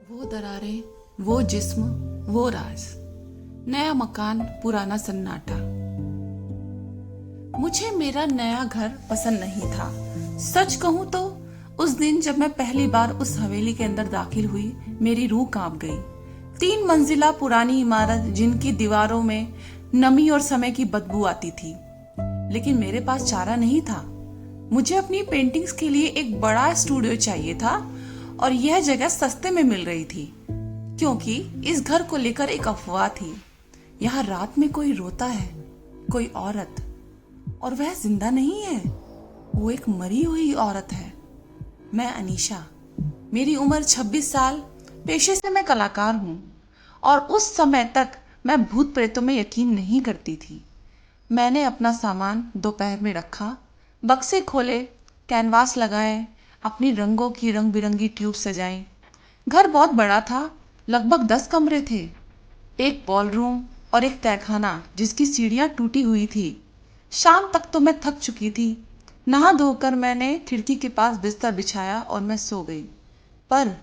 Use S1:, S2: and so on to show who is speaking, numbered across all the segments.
S1: वो दरारें, वो जिस्म, वो राज। नया मकान, पुराना सन्नाटा। मुझे मेरा नया घर पसंद नहीं था। सच कहूं तो उस दिन जब मैं पहली बार उस हवेली के अंदर दाखिल हुई, मेरी रूह कांप गई। 3 मंजिला पुरानी इमारत जिनकी दीवारों में नमी और समय की बदबू आती थी। लेकिन मेरे पास चारा नहीं था। मुझे अपनी पेंटिंग्स के लिए एक बड़ा स्टूडियो चाहिए था और यह जगह सस्ते में मिल रही थी, क्योंकि इस घर को लेकर एक अफवाह थी। यहाँ रात में कोई रोता है, कोई औरत, और वह जिंदा नहीं है, वो एक मरी हुई औरत है। मैं अनीशा, मेरी उम्र 26 साल, पेशे से मैं कलाकार हूँ और उस समय तक मैं भूत प्रेतों में यकीन नहीं करती थी। मैंने अपना सामान दोपहर में रखा, बक्से खोले, कैनवास लगाए, अपनी रंगों की रंग बिरंगी ट्यूब सजाई। घर बहुत बड़ा था, लगभग 10 कमरे थे, एक बॉलरूम और एक तहखाना जिसकी सीढ़ियाँ टूटी हुई थी। शाम तक तो मैं थक चुकी थी। नहा धोकर मैंने खिड़की के पास बिस्तर बिछाया और मैं सो गई। पर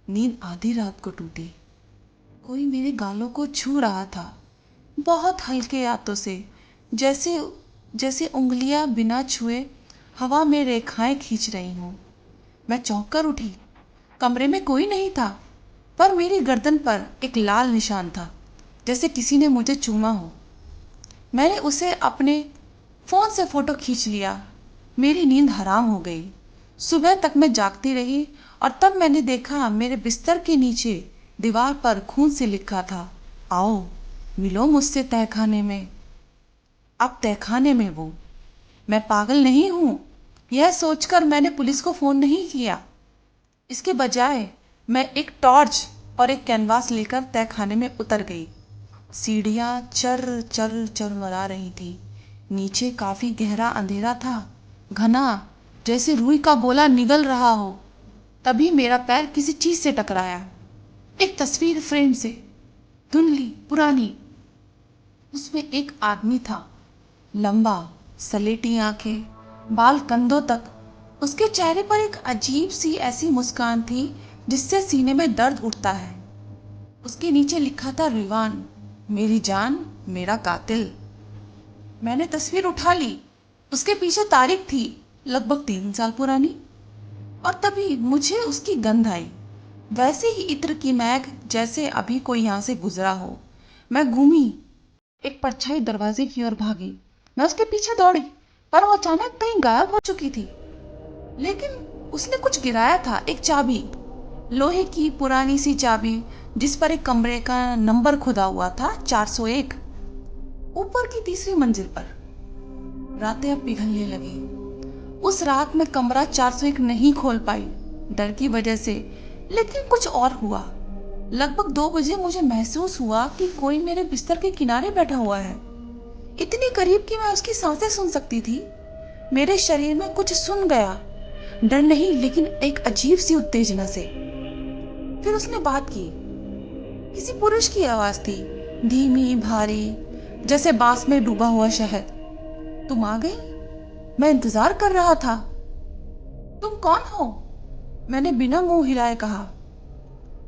S1: नींद आधी रात को टूटी। कोई मेरे गालों को छू रहा था, बहुत हल्के हाथों से, जैसे जैसे उंगलियां बिना छुए हवा में रेखाएं खींच रही हूं। मैं चौंक कर उठी। कमरे में कोई नहीं था, पर मेरी गर्दन पर एक लाल निशान था, जैसे किसी ने मुझे चूमा हो। मैंने उसे अपने फोन से फोटो खींच लिया। मेरी नींद हराम हो गई। सुबह तक मैं जागती रही और तब मैंने देखा मेरे बिस्तर के नीचे दीवार पर खून से लिखा था, आओ मिलो मुझसे तहखाने में। अब तहखाने में वो। मैं पागल नहीं हूं, यह सोचकर मैंने पुलिस को फोन नहीं किया। इसके बजाय मैं एक टॉर्च और एक कैनवास लेकर तहखाने में उतर गई। सीढ़ियां चर चर चरमरा रही थी। नीचे काफी गहरा अंधेरा था, घना, जैसे रुई का गोला निगल रहा हो। तभी मेरा पैर किसी चीज से टकराया, एक तस्वीर फ्रेम से, धुंधली, पुरानी। उसमें एक आदमी था, लंबा, सलेटी आंखें, बाल कंधों तक। उसके चेहरे पर एक अजीब सी ऐसी मुस्कान थी जिससे सीने में दर्द उठता है। उसके नीचे लिखा था, रिवान, मेरी जान, मेरा कातिल। मैंने तस्वीर उठा ली। उसके पीछे तारीख थी, लगभग 3 साल पुरानी। और तभी मुझे उसकी गंध आई, वैसे ही इत्र की महक, जैसे अभी कोई यहाँ से गुजरा हो। मैं घूमी, एक परछाई दरवाजे की ओर भागी। मैं उसके पीछे दौड़ी, पर वो अचानक कहीं गायब हो चुकी थी। लेकिन उसने कुछ गिराया था, एक चाबी, लोहे की पुरानी सी चाबी, जिस पर एक कमरे का नंबर खुदा हुआ था, 401, ऊपर की तीसरी मंजिल पर। रातें अब पिघलने लगी। उस रात में कमरा 401 नहीं खोल पाई, डर की वजह से। लेकिन कुछ और हुआ। लगभग 2 बजे मुझे महसूस हुआ कि कोई मेरे बिस्तर के किनारे बैठा हुआ है, इतनी करीब कि मैं उसकी सांसें सुन सकती थी। मेरे शरीर में कुछ सुन गया, डर नहीं, लेकिन एक अजीब सी उत्तेजना से। फिर उसने बात की। किसी पुरुष की आवाज थी, धीमी, भारी, जैसे बांस में डूबा हुआ शहद। तुम आ गई? मैं इंतजार कर रहा था। तुम कौन हो? मैंने बिना मुंह हिलाए कहा।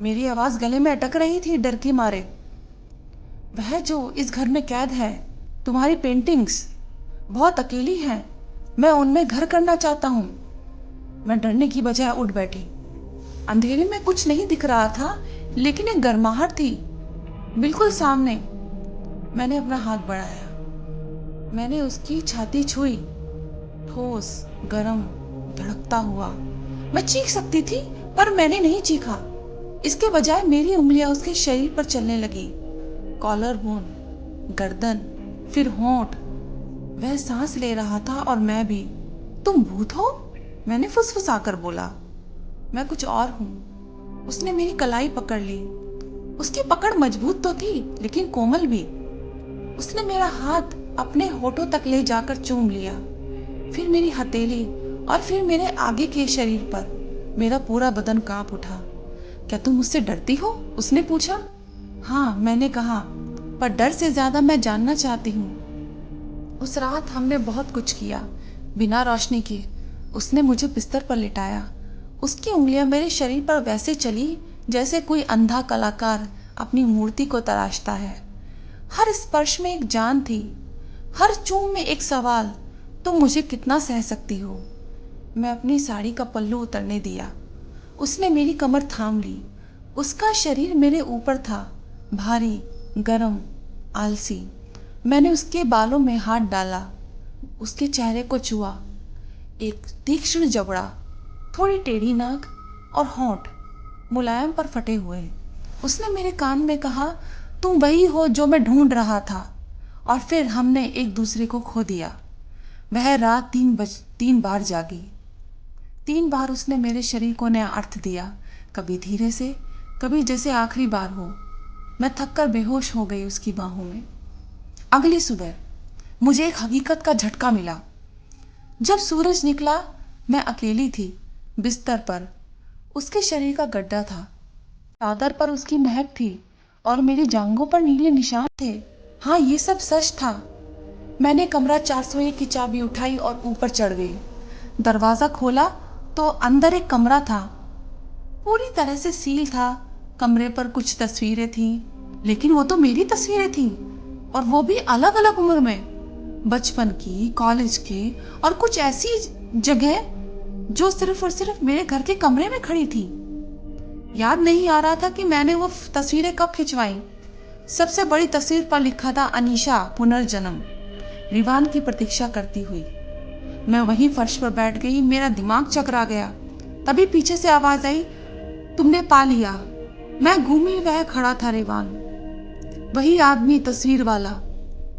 S1: मेरी आवाज गले में अटक रही थी डर के मारे। वह जो इस घर में कैद है, तुम्हारी पेंटिंग्स बहुत अकेली हैं, मैं उनमें घर करना चाहता हूँ। मैं डरने की बजाय उठ बैठी। अंधेरे में कुछ नहीं दिख रहा था, लेकिन एक गर्माहट थी, बिल्कुल सामने। मैंने अपना हाथ बढ़ाया। मैंने उसकी छाती छुई, ठोस, गरम, धड़कता हुआ। मैं चीख सकती थी, पर मैंने नहीं चीखा। इसके बजाय मेरी उंगलियां उसके शरीर पर चलने लगी, कॉलर बोन, गर्दन, फिर होंठ। वह सांस ले रहा था और मैं भी। तुम भूत हो? मैंने फुसफुसाकर बोला। मैं कुछ और हूँ। उसने मेरी कलाई पकड़ ली। उसकी पकड़ मजबूत तो थी, लेकिन कोमल भी। उसने मेरा हाथ अपने होठों तक ले जाकर चूम लिया, फिर मेरी हथेली, और फिर मेरे आगे के शरीर पर। मेरा पूरा बदन कांप उठा। क्या तुम मुझसे डरती हो? उसने पूछा। हाँ, मैंने कहा, पर डर से ज्यादा मैं जानना चाहती हूँ। उस रात हमने बहुत कुछ किया, बिना रोशनी के। उसने मुझे बिस्तर पर लिटाया। उसकी उंगलियां मेरे शरीर पर वैसे चली जैसे कोई अंधा कलाकार अपनी मूर्ति को तराशता है। हर स्पर्श में एक जान थी, हर चूम में एक सवाल, तुम मुझे कितना सह सकती हो। मैं अपनी साड़ी का पल्लू उतरने दिया। उसने मेरी कमर थाम ली। उसका शरीर मेरे ऊपर था, भारी, गरम, आलसी। मैंने उसके बालों में हाथ डाला, उसके चेहरे को छुआ। एक तीक्ष्ण जबड़ा, थोड़ी टेढ़ी नाक और होंठ मुलायम पर फटे हुए। उसने मेरे कान में कहा, तुम वही हो जो मैं ढूंढ रहा था। और फिर हमने एक दूसरे को खो दिया। वह रात 3 बार जागी। 3 बार उसने मेरे शरीर को नया अर्थ दिया, कभी धीरे से, कभी जैसे आखिरी बार हो। मैं थककर बेहोश हो गई उसकी बाहों में। अगली सुबह मुझे एक हकीकत का झटका मिला। जब सूरज निकला, मैं अकेली थी, बिस्तर पर। उसके शरीर का गड्ढा था, चादर पर उसकी महक थी और मेरी जांघों पर नीले निशान थे। हाँ, ये सब सच था। मैंने कमरा 401 की चाबी उठाई और ऊपर चढ़ गई। दरवाजा खोला तो अंदर एक कमरा था, पूरी तरह से सील था। कमरे पर कुछ तस्वीरें थीं, लेकिन वो तो मेरी तस्वीरें थीं, और वो भी अलग अलग उम्र में, बचपन की, कॉलेज की, और कुछ ऐसी जगह जो सिर्फ और सिर्फ मेरे घर के कमरे में खड़ी थी। याद नहीं आ रहा था कि मैंने वो तस्वीरें कब खिंचवाई। सबसे बड़ी तस्वीर पर लिखा था, अनीशा पुनर्जन्म, रिवान की प्रतीक्षा करती हुई। मैं वहीं फर्श पर बैठ गई, मेरा दिमाग चकरा गया। तभी पीछे से आवाज आई, तुमने पा लिया। मैं घूमी, वह खड़ा था, रिवान, वही आदमी, तस्वीर वाला।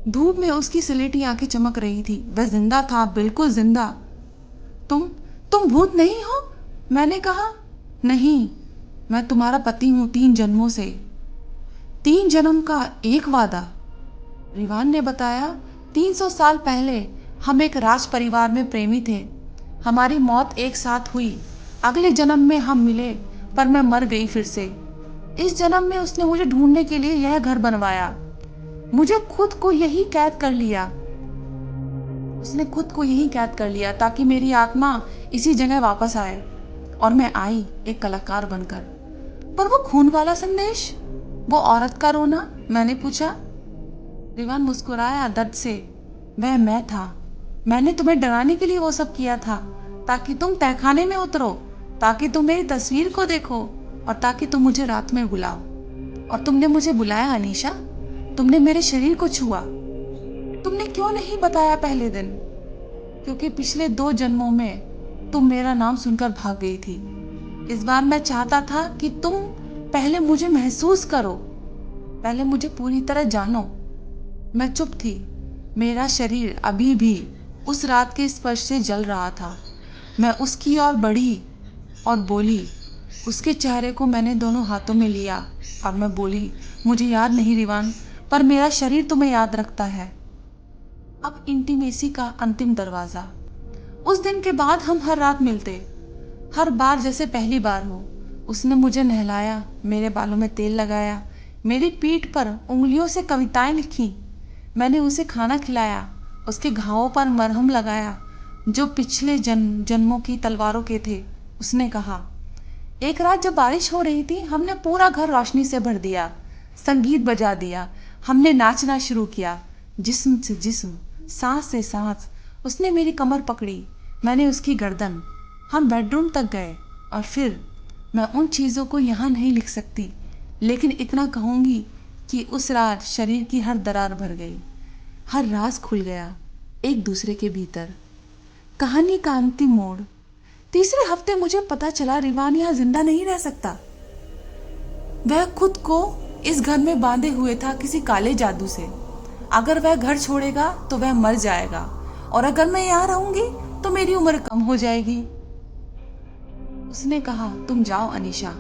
S1: धूप में उसकी स्लेटी आंखें चमक रही थी। वह जिंदा था, बिल्कुल जिंदा। तुम तुम भूत नहीं हो? मैंने कहा। नहीं, मैं तुम्हारा पति हूं, 3 जन्मों से। 3 जन्म का एक वादा, रिवान ने बताया। 300 साल पहले हम एक राज परिवार में प्रेमी थे। हमारी मौत एक साथ हुई। अगले जन्म में हम मिले, पर मैं मर गई फिर से। इस जन्म में उसने मुझे ढूंढने के लिए यह घर बनवाया। मुझे खुद को यही कैद कर लिया। उसने खुद को यही कैद कर लिया ताकि मेरी आत्मा इसी जगह वापस आए। और मैं आई, एक कलाकार बनकर। पर वो खून वाला संदेश, वो औरत का रोना, मैंने पूछा। रिवान मुस्कुराया दर्द से। वह मैं था। मैंने तुम्हें डराने के लिए वो सब किया था, ताकि तुम तहखाने में उतरो, ताकि तुम मेरी तस्वीर को देखो, और ताकि तुम मुझे रात में बुलाओ। और तुमने मुझे बुलाया अनीशा। तुमने मेरे शरीर को छुआ। तुमने क्यों नहीं बताया पहले दिन? क्योंकि पिछले 2 जन्मों में तुम मेरा नाम सुनकर भाग गई थी। इस बार मैं चाहता था कि तुम पहले मुझे महसूस करो, पहले मुझे पूरी तरह जानो। मैं चुप थी। मेरा शरीर अभी भी उस रात के स्पर्श से जल रहा था। मैं उसकी ओर बढ़ी और बोली। उसके चेहरे को मैंने दोनों हाथों में लिया और मैं बोली, मुझे याद नहीं रिवान, पर मेरा शरीर तुम्हें याद रखता है। अब इंटीमेसी का अंतिम दरवाजा। उस दिन के बाद हम हर रात मिलते, हर बार जैसे पहली बार हो। उसने मुझे नहलाया, मेरे बालों में तेल लगाया, मेरी पीठ पर उंगलियों से कविताएं लिखी। मैंने उसे खाना खिलाया, उसके घावों पर मरहम लगाया जो पिछले जन्मों की तलवारों के थे। उसने कहा। एक रात जब बारिश हो रही थी, हमने पूरा घर रोशनी से भर दिया, संगीत बजा दिया, हमने नाचना शुरू किया, जिस्म से जिस्म, सांस से सांस। उसने मेरी कमर पकड़ी, मैंने उसकी गर्दन। हम बेडरूम तक गए, और फिर मैं उन चीज़ों को यहाँ नहीं लिख सकती, लेकिन इतना कहूँगी कि उस रात शरीर की हर दरार भर गई, हर राज खुल गया एक दूसरे के भीतर। कहानी का अंतिम मोड़। तीसरे हफ्ते मुझे पता चला रिवान यहाँ जिंदा नहीं रह सकता। वह खुद को इस घर में बांधे हुए था किसी काले जादू से। अगर वह घर छोड़ेगा तो वह मर जाएगा, और अगर मैं यहाँ रहूंगी तो मेरी उम्र कम हो जाएगी। उसने कहा, तुम जाओ अनीशा,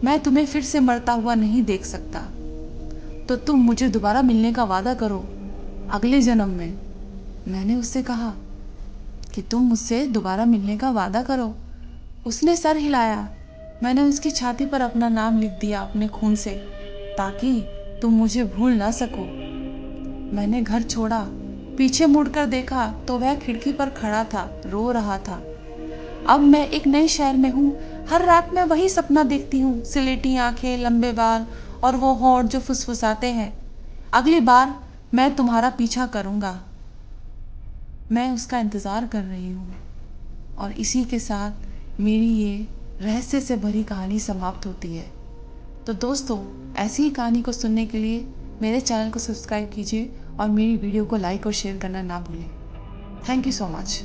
S1: मैं तुम्हें फिर से मरता हुआ नहीं देख सकता। तो तुम मुझे दोबारा मिलने का वादा करो, अगले जन्म में। मैंने उससे कहा कि तुम मुझसे दोबारा मिलने का वादा करो। उसने सर हिलाया। मैंने उसकी छाती पर अपना नाम लिख दिया अपने खून से, ताकि तुम मुझे भूल ना सको। मैंने घर छोड़ा, पीछे मुड़कर देखा तो वह खिड़की पर खड़ा था, रो रहा था। अब मैं एक नए शहर में हूँ, हर रात मैं वही सपना देखती हूँ, सिलेटी आंखें, लंबे बाल और वो होंठ जो फुसफुसाते हैं। अगली बार मैं तुम्हारा पीछा करूँगा। मैं उसका इंतज़ार कर रही हूँ। और इसी के साथ मेरी ये रहस्य से भरी कहानी समाप्त होती है। तो दोस्तों, ऐसी ही कहानी को सुनने के लिए मेरे चैनल को सब्सक्राइब कीजिए और मेरी वीडियो को लाइक और शेयर करना ना भूलें। Thank you so much.